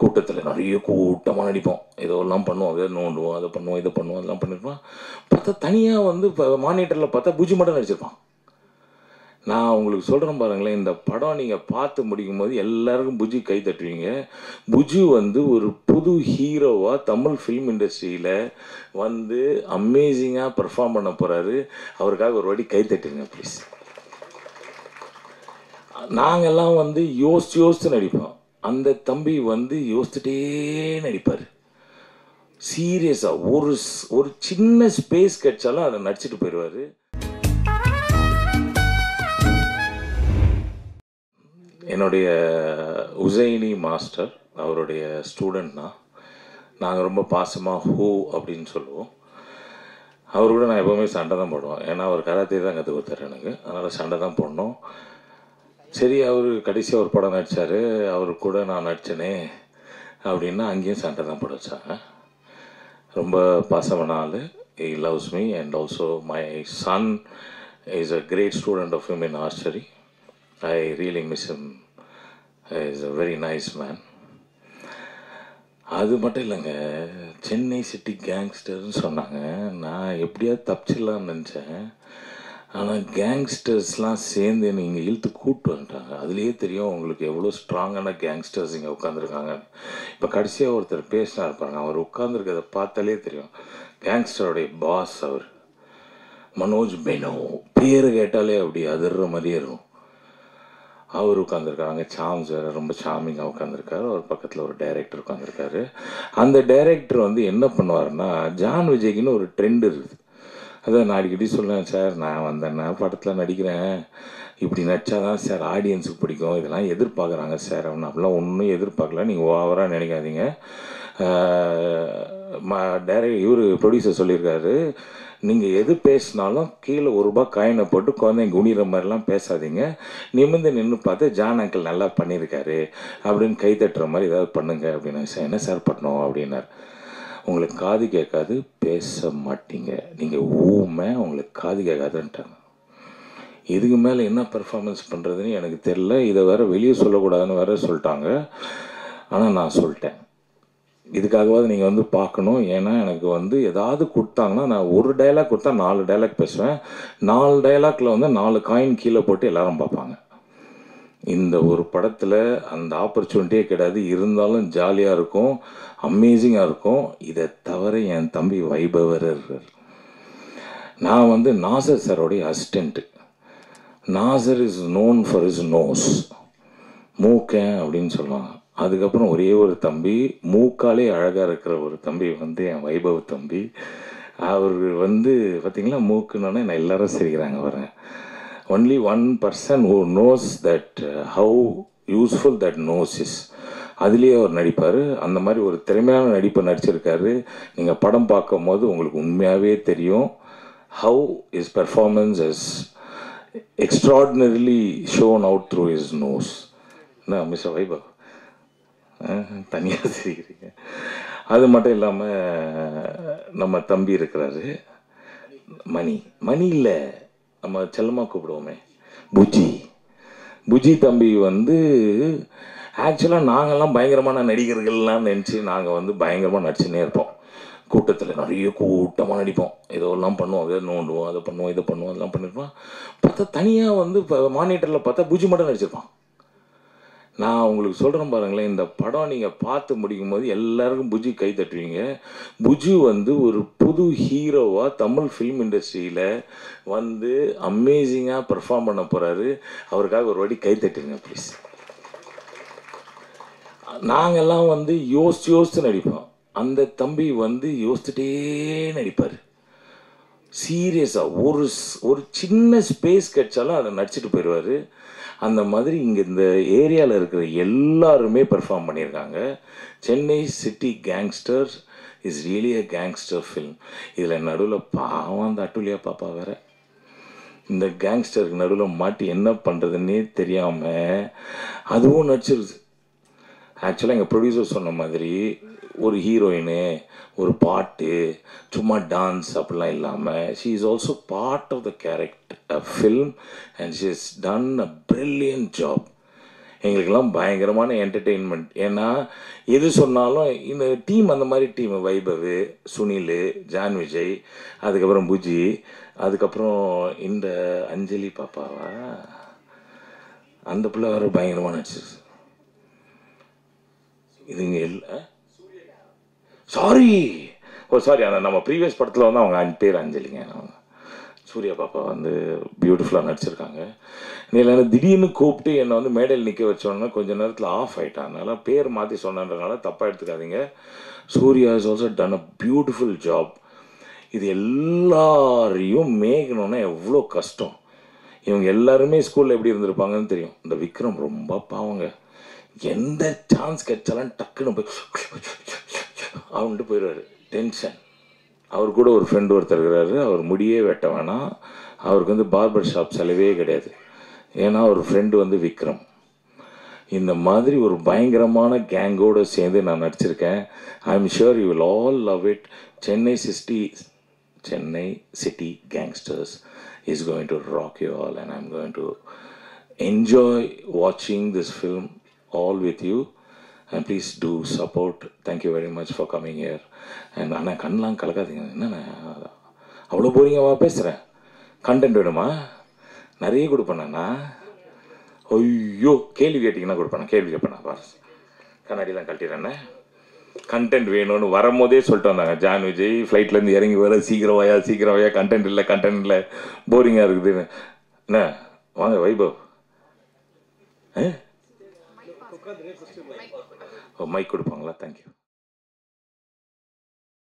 கூட்டத்தில் நிறைய கூட்டமாக நடிப்போம். இதெல்லாம் பண்ணுவோம், அதை நோண்டுவோம், அதை பண்ணுவோம், இதை பண்ணுவோம், அதெல்லாம் பண்ணியிருப்பான். பார்த்தா தனியாக வந்து இப்போ மானிட்டரில் பார்த்தா புஜி மட்டும் நடிச்சிருப்பான். நான் உங்களுக்கு சொல்கிறேன் பாருங்களேன், இந்த படம் நீங்கள் பார்த்து முடிக்கும் போது எல்லாருக்கும் புஜி கை தட்டுவீங்க. புஜி வந்து ஒரு புது ஹீரோவாக தமிழ் ஃபிலிம் இண்டஸ்ட்ரியில் வந்து அமேசிங்காக பெர்ஃபார்ம் பண்ண போகிறாரு. அவருக்காக ஒரு வாட்டி கை தட்டுங்க ப்ளீஸ். நாங்கள்லாம் வந்து யோசித்து நடிப்போம். அந்த தம்பி வந்து யோசிச்சுட்டே நடிப்பார். சீரியஸாக ஒரு சின்ன ஸ்பேஸ் கிடைச்சாலும் அதை நடிச்சிட்டு போயிடுவார். என்னுடைய உசைனி மாஸ்டர், அவருடைய ஸ்டூடெண்ட்னா நாங்கள் ரொம்ப பாசமாக ஹூ அப்படின்னு சொல்லுவோம். அவர் கூட நான் எப்போவுமே சண்டை தான் போடுவேன். ஏன்னா அவர் கராத்தே தான் கற்றுக் கொடுத்தாரு எனக்கு. அதனால் சண்டை தான் போடணும். சரி, அவர் கடைசியாக ஒரு படம் நடித்தார், அவர் கூட நான் நடித்தேனே அப்படின்னா அங்கேயும் சண்டை தான் போட வச்சாங்க. ரொம்ப பாசமான ஆள். He loves me and also my son is a great student of him in archery. I really miss him. He is a very nice man. அது மட்டும் இல்லைங்க, சென்னை சிட்டி கேங்ஸ்டர்னு சொன்னாங்க. நான் எப்படியாவது தப்பிச்சிடலான்னு நினச்சேன். ஆனால் கேங்ஸ்டர்ஸ்லாம் சேர்ந்து இங்கே இழுத்து கூப்பிட்டு வந்துட்டாங்க. அதுலேயே தெரியும் உங்களுக்கு எவ்வளோ ஸ்ட்ராங்கான கேங்ஸ்டர்ஸ் இங்கே உட்காந்துருக்காங்க. இப்போ கடைசியாக ஒருத்தர் பேசினா இருப்பாங்க, அவர் உட்காந்துருக்கிறத பார்த்தாலே தெரியும். கேங்ஸ்டருடைய பாஸ் அவர் மனோஜ் பெனோ. பேர் கேட்டாலே அப்படி அதிர்ற மாதிரியே இருக்கும். அவர் உட்காந்துருக்காங்க. சாம்ஸ் வேறு ரொம்ப சாமிங்காக உட்காந்துருக்காரு. அவர் பக்கத்தில் ஒரு டைரக்டர் உட்காந்துருக்காரு. அந்த டைரக்டர் வந்து என்ன பண்ணுவார்னா, ஜான் விஜய்க்குன்னு ஒரு ட்ரெண்ட் இருக்குது. அதான் நான் அடிக்கடி சொல்லுவேன், சார் நான் வந்தேன்னா படத்தில் நடிக்கிறேன், இப்படி நடிச்சா தான் சார் ஆடியன்ஸுக்கு பிடிக்கும், இதெல்லாம் எதிர்பார்க்குறாங்க சார் அப்படின்னு. அப்படிலாம் ஒன்றும் எதிர்பார்க்கல, நீங்கள் ஓவராக நினைக்காதீங்க. இவர் ப்ரொடியூசர் சொல்லியிருக்காரு, நீங்கள் எது பேசினாலும் கீழே ₹1 காயினை போட்டு குழந்தைங்க குனிகிற மாதிரிலாம் பேசாதீங்க, நிமிர்ந்து நின்று பார்த்து ஜான் அங்கிள் நல்லா பண்ணியிருக்காரு அப்படின்னு கை தட்டுற மாதிரி ஏதாவது பண்ணுங்க அப்படின்னு. சார் என்ன சார் பண்ணோம் அப்படின்னார். உங்களுக்கு காது கேட்காது, பேச மாட்டீங்க, நீங்கள் ஊமை, உங்களுக்கு காது கேட்காதுன்ட்டாங்க. இதுக்கு மேலே என்ன பெர்ஃபார்மன்ஸ் பண்ணுறதுன்னு எனக்கு தெரில. இதை வேறு வெளியே சொல்லக்கூடாதுன்னு வேறு சொல்லிட்டாங்க. ஆனால் நான் சொல்லிட்டேன், இதுக்காகவாது நீங்கள் வந்து பார்க்கணும். ஏன்னா எனக்கு வந்து ஏதாவது கொடுத்தாங்கன்னா, நான் ஒரு டைலாக் கொடுத்தா 4 டைலாக் பேசுவேன். 4 டைலாக்ல வந்து 4 காயின் கீழே போட்டு எல்லாரும் பார்ப்பாங்க. இந்த ஒரு படத்தில் அந்த ஆப்பர்ச்சுனிட்டியே கிடையாது. இருந்தாலும் ஜாலியாக இருக்கும், அமேசிங்காக இருக்கும். இதை தவிர என் தம்பி வைபவர் இருக்கார். நான் வந்து நாசர் சாரோடைய assistant. Nasser is known for is nose, மூக்கன் அப்படின்னு சொல்லுவாங்க. அதுக்கப்புறம் ஒரே ஒரு தம்பி, மூக்காலே அழகாக இருக்கிற ஒரு தம்பி வந்து என் வைபவ் தம்பி. அவர் வந்து பார்த்திங்களா, மூக்குன்னொன்னே நான் எல்லாரும் சிரிக்கிறாங்க வரேன். Only 1% who knows that how useful that nose is. அதுலேயே அவர் நடிப்பார். அந்த மாதிரி ஒரு திறமையான நடிப்பை நடிச்சிருக்காரு. நீங்கள் படம் பார்க்கும் போது உங்களுக்கு உண்மையாகவே தெரியும் how his performance is extraordinarily shown out through his nose. என்ன மிஸ்டர் வைபவ் தனியாக சிரிக்கிறீங்க. அது மட்டும் இல்லாமல் நம்ம தம்பி இருக்கிறாரு மணி. மணி இல்லை, நம்ம செல்லமாக கூப்பிடுவோமே புஜி. புஜி தம்பி வந்து ஆக்சுவலாக நாங்கள்லாம் பயங்கரமான நடிகர்கள்லாம் நினச்சி நாங்கள் வந்து பயங்கரமாக நடிச்சுன்னே இருப்போம். கூட்டத்தில் நிறைய கூட்டமாக நடிப்போம். இதெல்லாம் பண்ணுவோம், அதை நோண்டுவோம், அதை பண்ணுவோம், இதை பண்ணுவோம், அதெல்லாம் பண்ணியிருப்பான். பார்த்தா தனியாக வந்து இப்போ மானிட்டரில் பார்த்தா புஜி மட்டும் நடிச்சிருப்பான். நான் உங்களுக்கு சொல்கிறேன் பாருங்களேன், இந்த படம் நீங்கள் பார்த்து முடிக்கும் போது எல்லாருக்கும் புஜி கை தட்டுவீங்க. புஜி வந்து ஒரு புது ஹீரோவாக தமிழ் ஃபிலிம் இண்டஸ்ட்ரியில் வந்து அமேசிங்காக பெர்ஃபார்ம் பண்ண போகிறாரு. அவருக்காக ஒரு வாட்டி கை தட்டுங்க ப்ளீஸ். நாங்கள்லாம் வந்து யோசித்து நடிப்போம். அந்த தம்பி வந்து யோசிச்சுட்டே நடிப்பார். சீரியஸாக ஒரு சின்ன ஸ்பேஸ் கிடைச்சாலும் அதை நடிச்சிட்டு போயிடுவார். அந்த மாதிரி இங்கே இந்த ஏரியாவில் இருக்கிற எல்லாருமே பெர்ஃபார்ம் பண்ணியிருக்காங்க. Chennai city gangster is really a gangster film. இதில் நடுவில் பாவம் அந்த அட்டுலியா பாப்பா வேற இந்த கேங்ஸ்டருக்கு நடுவில் மாட்டி என்ன பண்ணுறதுன்னே தெரியாமல் அதுவும் நடிச்சிருது. ஆக்சுவலாக எங்கள் ப்ரொடியூசர் சொன்ன மாதிரி ஒரு ஹீரோயினு, ஒரு பாட்டு, சும்மா டான்ஸ் அப்படிலாம் இல்லாமல் she is also part of the character film and she is done a brilliant job. எங்களுக்கெல்லாம் பயங்கரமான என்டர்டெயின்மெண்ட். ஏன்னா எது சொன்னாலும் இந்த டீம் அந்த மாதிரி டீம் வைபவ், சுனில், ஜான் விஜய், அதுக்கப்புறம் புஜி, அதுக்கப்புறம் இந்த அஞ்சலி பாப்பாவா அந்த பிள்ளை வர பயங்கரமாக நடிச்சிருக்கு. இதுங்க சாரி சாரி அந்த நம்ம ப்ரீவியஸ் படத்தில் வந்து அவங்க 5 பேர் அஞ்சலிங்க. அவங்க சூர்யா பாப்பா வந்து பியூட்டிஃபுல்லாக நடிச்சிருக்காங்க. நீ திடீர்னு கூப்பிட்டு என்னை வந்து மேடையில் நிற்க வச்சோன்னா கொஞ்ச நேரத்தில் ஆஃப் ஆகிட்டான். அதனால் பேர் மாற்றி சொன்னதுனால தப்பாக எடுத்துக்காதீங்க. Suriya is also done a beautiful job. இது எல்லாரையும் மேய்க்கணுன்னா எவ்வளோ கஷ்டம். இவங்க எல்லாருமே ஸ்கூலில் எப்படி இருந்திருப்பாங்கன்னு தெரியும். இந்த விக்ரம் ரொம்ப பாவங்க. எந்த சான்ஸ் கிடைச்சாலும் டக்குன்னு போய் அவன்ட்டு போயிடுவார். டென்ஷன். அவர் கூட ஒரு ஃப்ரெண்டு ஒருத்தர் இருக்கிறாரு. அவர் முடியே வெட்ட வேணாம். அவருக்கு வந்து பார்பர் ஷாப் செலவே கிடையாது. ஏன்னா ஒரு ஃப்ரெண்டு வந்து விக்ரம். இந்த மாதிரி ஒரு பயங்கரமான கேங்கோடு சேர்ந்து நான் நடிச்சிருக்கேன். I am sure you will all love it. Chennai city gangsters is going to rock you all and I am going to enjoy வாட்சிங் this film all with you and please do support. Thank you very much for coming here. And ஆனால் கண்ணெலாம் கலக்காதீங்க. என்னண்ணா அவ்வளோ போரிங்கவா பேசுகிறேன்? Content வேணுமா? நிறைய கொடுப்பேண்ணா. ஐயோ கேள்வி கேட்டிங்கன்னா கொடுப்பேண்ணா. கேள்வி கேட்பேண்ணா. பாரு கண்ணாடிலாம் கழட்டிடுறேண்ணே. கண்டென்ட் வேணும்னு வரும்போதே சொல்லிட்டு வந்தாங்க. ஜான் விஜய் ஃப்ளைட்லேருந்து இறங்கி வர சீக்கிரம் வாயா கண்டென்ட் இல்லை போரிங்காக இருக்குதுன்னு. என்ன வாங்க வைபவ். மைக் கொடுப்பாங்களா? தேங்க்யூ.